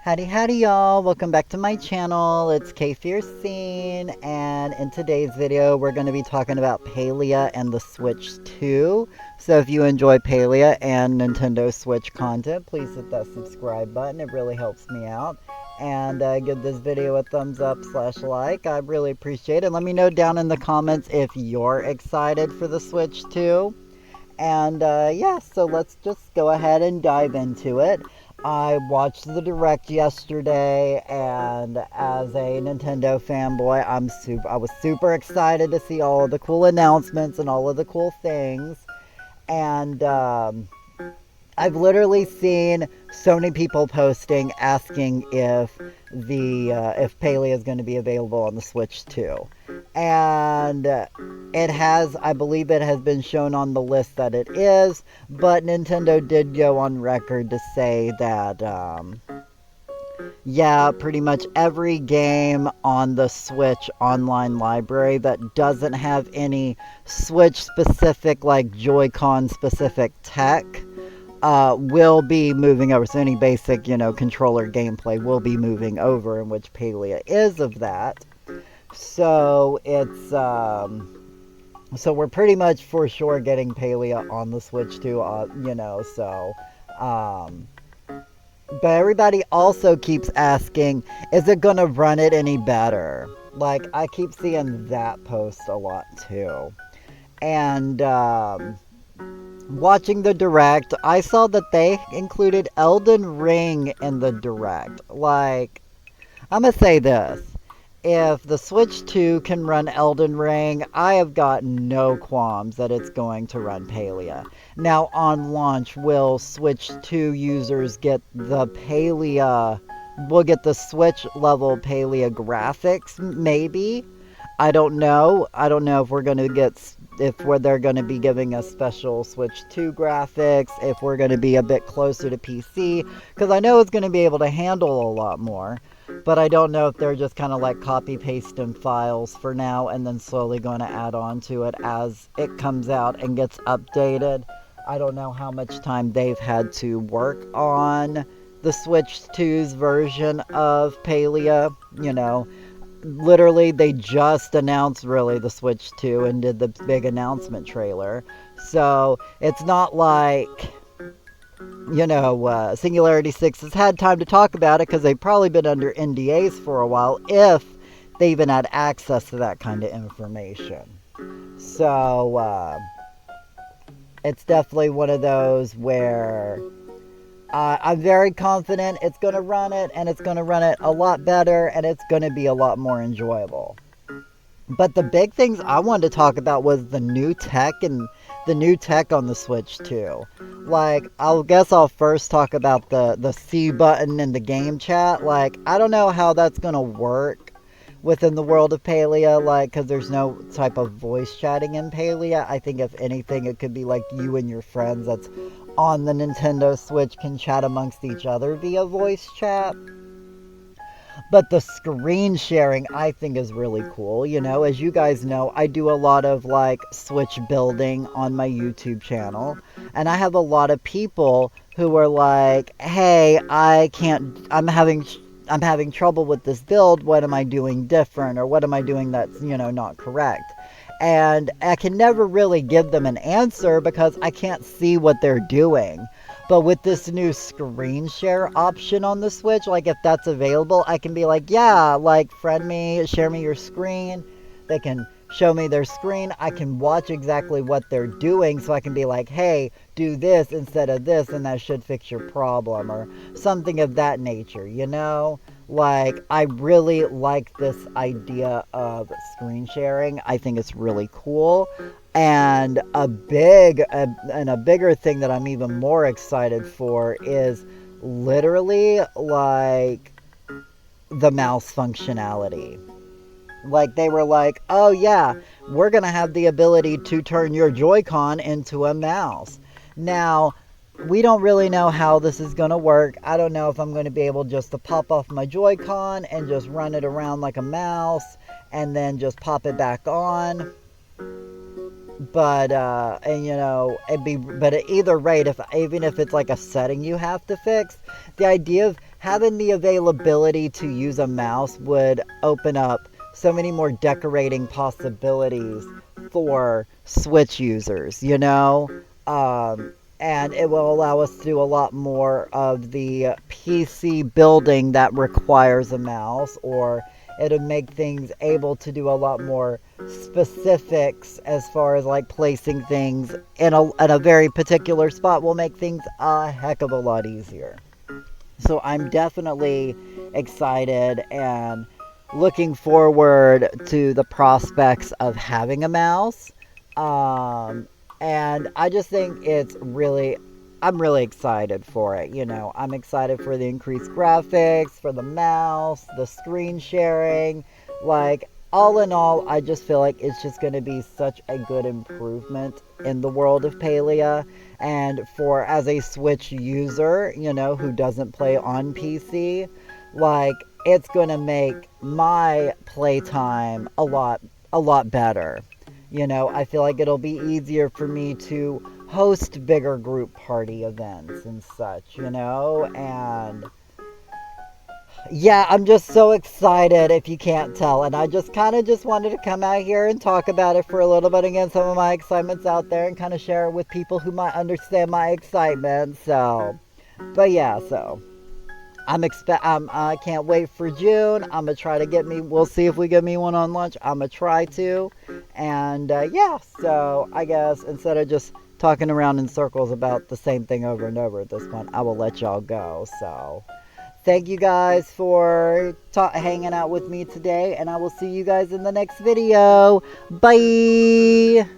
Howdy y'all, welcome back to my channel. It's K Fiercine, and in today's video we're going to be talking about Palia and the Switch 2. So if you enjoy Palia and Nintendo Switch content, please hit that subscribe button. It really helps me out. And give this video a thumbs up / like. I really appreciate it. Let me know down in the comments if you're excited for the Switch 2. And yeah, so let's just go ahead and dive into it. I watched the Direct yesterday, and as a Nintendo fanboy, I was super excited to see all of the cool announcements and all of the cool things. And I've literally seen so many people posting asking if if Palia is going to be available on the Switch 2. And it has, I believe it has been shown on the list that it is, but Nintendo did go on record to say that yeah, pretty much every game on the Switch online library that doesn't have any Switch specific, like Joy-Con specific tech, will be moving over. So any basic, controller gameplay will be moving over, in which Palia is of that. So it's, so we're pretty much for sure getting Palia on the Switch too, but everybody also keeps asking, is it gonna run it any better? Like, I keep seeing that post a lot too. And, watching the Direct, I saw that they included Elden Ring in the Direct. Like, I'm gonna say this. If the Switch 2 can run Elden Ring, I have got no qualms that it's going to run Palia. Now, on launch, will Switch 2 users get the Palia... We'll get the Switch level Palia graphics, maybe? I don't know. I don't know if we're going to get... they're going to be giving us special Switch 2 graphics, if we're going to be a bit closer to PC, because I know it's going to be able to handle a lot more, but I don't know if they're just kind of like copy-pasting files for now and then slowly going to add on to it as it comes out and gets updated. I don't know how much time they've had to work on the Switch 2's version of Palia, literally they just announced really the Switch 2 and did the big announcement trailer. So it's not like, Singularity 6 has had time to talk about it because they've probably been under NDAs for a while, if they even had access to that kind of information. So it's definitely one of those where I'm very confident it's going to run it, and it's going to run it a lot better, and it's going to be a lot more enjoyable. But the big things I wanted to talk about was the new tech and the new tech on the Switch 2. Like, I'll first talk about the C button in the game chat. Like, I don't know how that's going to work within the world of Palia, like, because there's no type of voice chatting in Palia. I think if anything, it could be like you and your friends that's on the Nintendo Switch can chat amongst each other via voice chat. But the screen sharing, I think, is really cool. As you guys know, I do a lot of like Switch building on my YouTube channel, and I have a lot of people who are like, hey, I'm having trouble with this build. What am I doing different? Or what am I doing that's, not correct? And I can never really give them an answer because I can't see what they're doing. But with this new screen share option on the Switch, like if that's available, I can be like, yeah, like friend me, share me your screen. They can show me their screen. I can watch exactly what they're doing, so I can be like, hey, do this instead of this, and that should fix your problem, or something of that nature, Like, I really like this idea of screen sharing. I think it's really cool. And a bigger thing that I'm even more excited for is literally like the mouse functionality. Like, they were like, oh yeah, we're gonna have the ability to turn your Joy-Con into a mouse. Now, we don't really know how this is going to work. I don't know if I'm going to be able just to pop off my Joy-Con and just run it around like a mouse and then just pop it back on. But, but at either rate, even if it's like a setting you have to fix, the idea of having the availability to use a mouse would open up so many more decorating possibilities for Switch users, you know? And it will allow us to do a lot more of the PC building that requires a mouse, or it'll make things able to do a lot more specifics as far as like placing things in a very particular spot will make things a heck of a lot easier. So I'm definitely excited and looking forward to the prospects of having a mouse. Um, and I just think I'm really excited for it. You know, I'm excited for the increased graphics, for the mouse, the screen sharing. Like, all in all, I just feel like it's just going to be such a good improvement in the world of Palia. And for as a Switch user, you know, who doesn't play on PC, like it's going to make my playtime a lot better. You know, I feel like it'll be easier for me to host bigger group party events and such, you know, and yeah, I'm just so excited if you can't tell. And I just kind of just wanted to come out here and talk about it for a little bit and get some of my excitements out there and kind of share it with people who might understand my excitement. So, but yeah, so I can't wait for June. I'm gonna try to get me. We'll see if we get me one on lunch. I'm gonna try to, and yeah. So I guess instead of just talking around in circles about the same thing over and over at this point, I will let y'all go. So thank you guys for hanging out with me today, and I will see you guys in the next video. Bye.